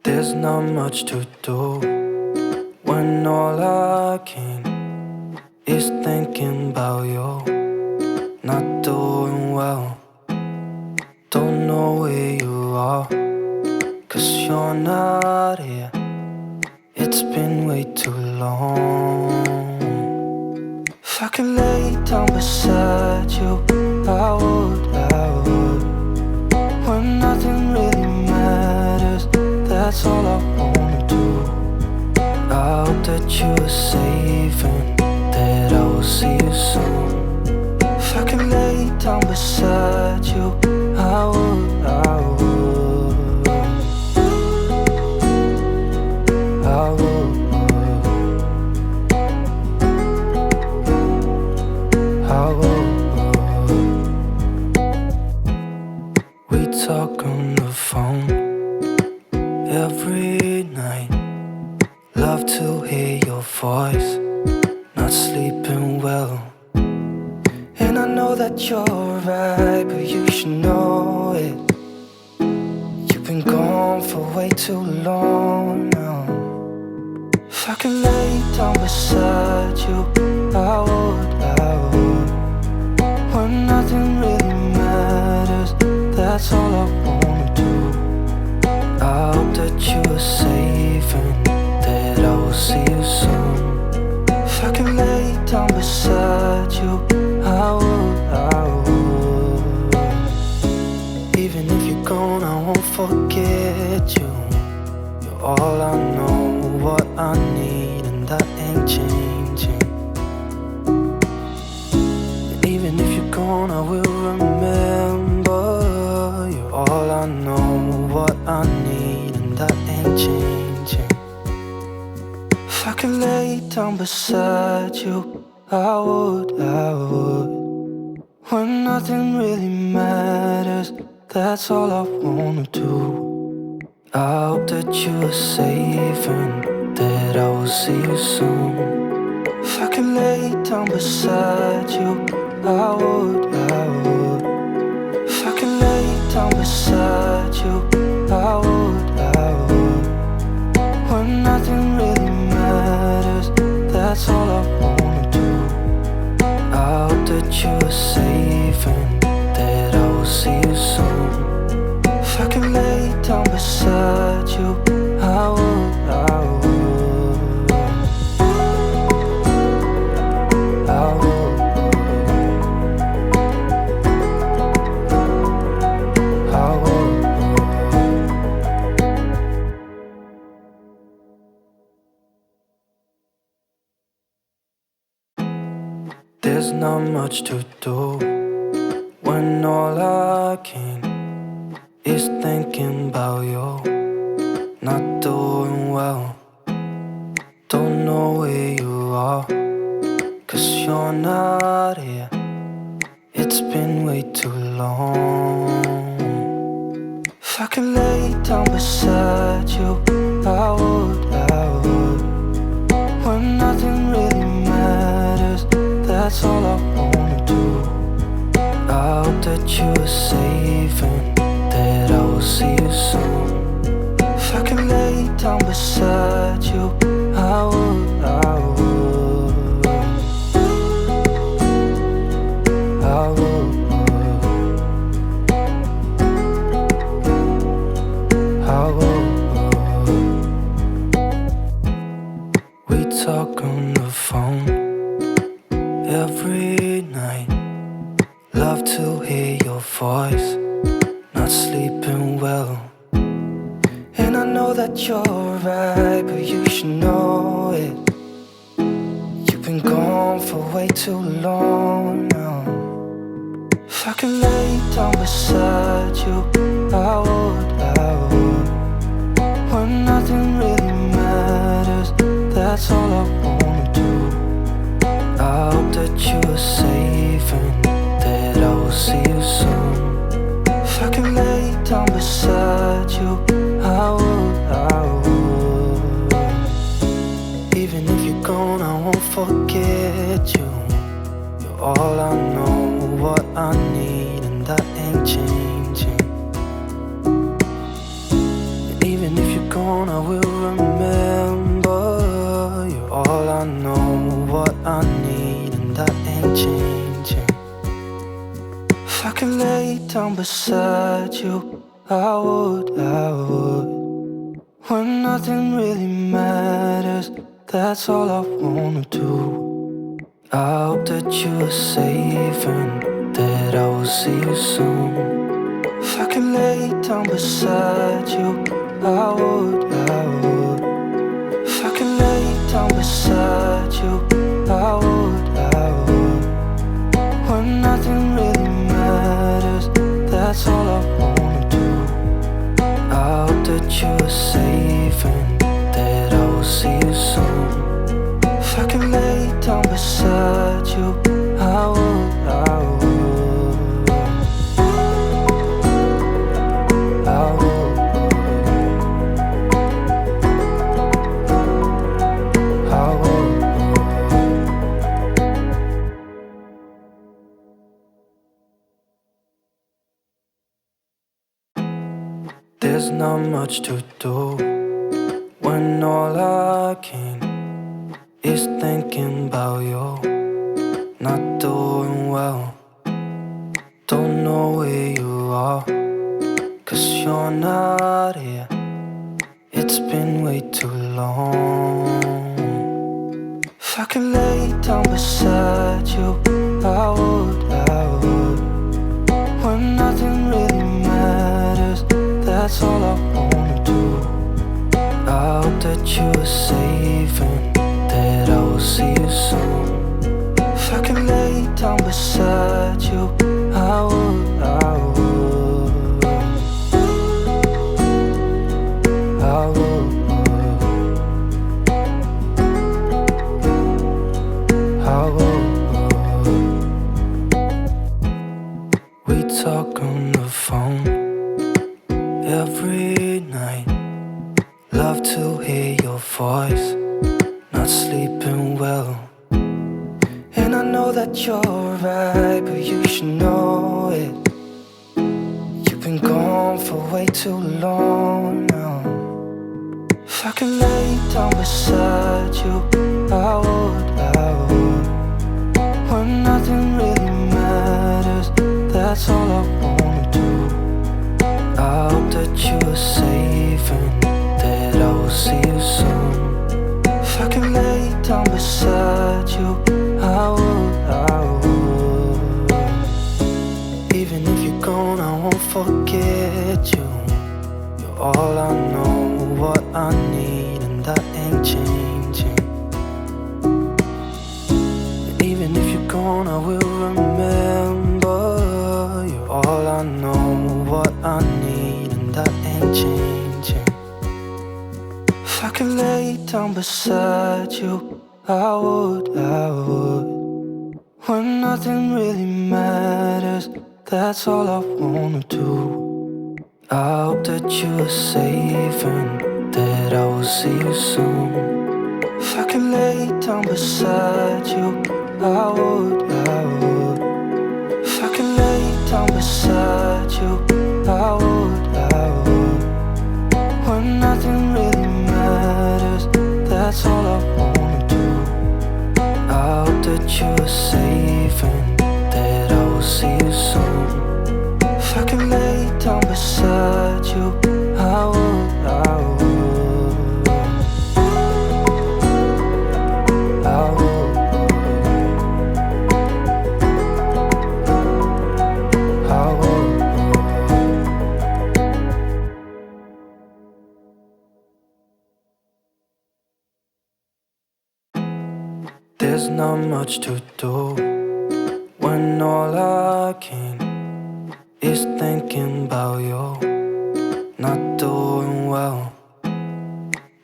There's not much to do when all I can is thinking about you. Not doing well, don't know where you are, 'cause you're not here. It's been way too long. If I could lay down beside you, I would. When nothing really matters, that's all I wanna do. I hope that you are safe and that I will see you soon. If I could lay down beside you, I would. I would. We talk on the phone every night. Love to hear your voice. Not sleeping well, and I know that you're right, but you should know it. You've been gone for way too long now. If I could lay down beside you, I would. When nothing really matters, that's all I wanna do. I hope that you are safe and that I will see you soon. If I could lay down beside you, I would. Even if you're gone, I won't forget you. You're all I know, what I need, and that ain't changing. And even if you're gone, I will remember. You're all I know, what I need, and that ain't changing. If I could lay down beside you, I would. When nothing really matters, that's all I wanna do. I hope that you are safe and that I will see you soon. If I could lay down beside you, I would. If I could lay down beside you, I would. When nothing really matters, that's all I wanna do. I hope that you are safe and that I will see you soon. If I could lay down beside you, I would. I would. There's not much to do when all I can is thinking about you. Not doing well, don't know where you are, 'cause you're not here. It's been way too long. If I could lay down beside you, I would. When nothing really matters, that's all I wanna do. I hope that you are safe and that I will see you soon. If I could lay down beside you, I would. I would. We talk on the phone every night. Love to hear your voice. Not sleeping well, and I know that you're right, but you should know it. You've been gone for way too long now. If I could lay down beside you, I would. When nothing really matters, that's all I wanna do. I hope that you are safe and that I will see you soon. If I could lay down beside you, I would. Even if you're gone, I won't forget you. You're all I know, what I need, and that ain't changing. And even if you're gone, I will remember. You're all I know, what I need, and that ain't changing. If I could lay down beside you, I would. When nothing really matters, that's all I wanna do. I hope that you are safe and that I will see you soon. If I could lay down beside you, I would. If I could lay down beside you, I would. When nothing really matters, that's all I wanna do. I hope that you are safe and that I will see you soon. If I could lay down beside you, I would. I would. There's not much to do when all I can is thinking about you. Not doing well, don't know where you are, 'cause you're not here. It's been way too long. If I could lay down beside you, I would. When nothing really matters, that's all I wanna do. I hope that you are safe and that I will see you soon. If I could lay down beside you, I would. I would. I would. I would. We talk on the phone every night. Love to hear your voice, not sleeping well. And I know that you're right, but you should know it. You've been gone for way too long now. If I could lay down beside you, I would. When nothing really matters, that's all I wanna do. I hope that you are safe and that I will see you soon. If I could lay down beside you, I would. Even if you're gone, I won't forget you. You're all I know, what I need, and that ain't changing. And even if you're gone, I will remember. You're all I know, what I need, and that ain't changing. If I could lay down beside you, I would. When nothing really matters, that's all I wanna do. I hope that you are safe and that I will see you soon. If I could lay down beside you, I would. If I could lay down beside you, I would. When nothing really matters, that's all I wanna do. I hope that you are safe and that I will see you soon. If I could lay down beside you, I would. I would. I would. I would. There's not much to do when all I can is thinking about you. Not doing well,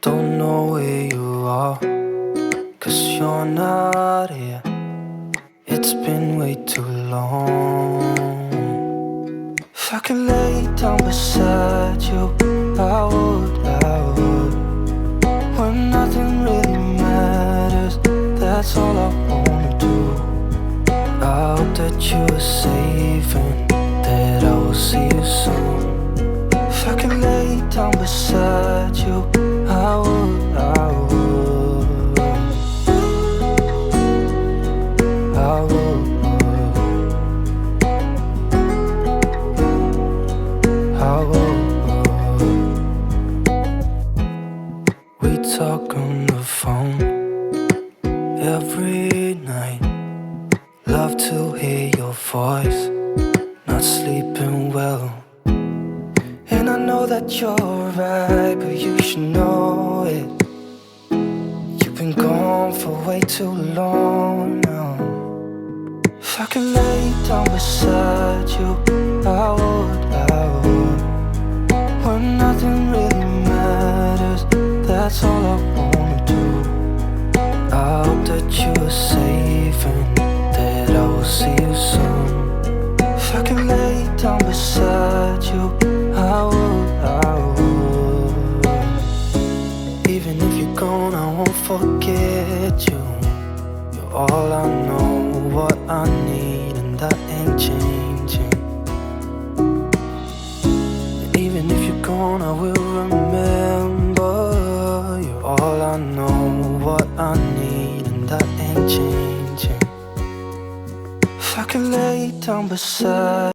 don't know where you are, 'cause you're not here. It's been way too long. If I could lay down beside you, I would. When nothing really matters, that's all I wanna do. I hope that you are safe and that I will see you soon. If I could lay down beside beside you, I would, I would, I would, I would. We talk on the phone every night. Love to hear your voice. Not sleeping well. And I know that you're right, but you should know it. You've been gone for way too long now. If I could lay down beside you, I would, I would. When nothing really matters, that's all I wanna do. I hope that you are safe and that I will see you soon. If I could lay down beside you, I would, I would. Even if you're gone, I won't forget you. You're all I know, what I need, and that ain't changing. And even if you're gone, I will remember. You're all I know, what I need, and that ain't changing. If I could lay down beside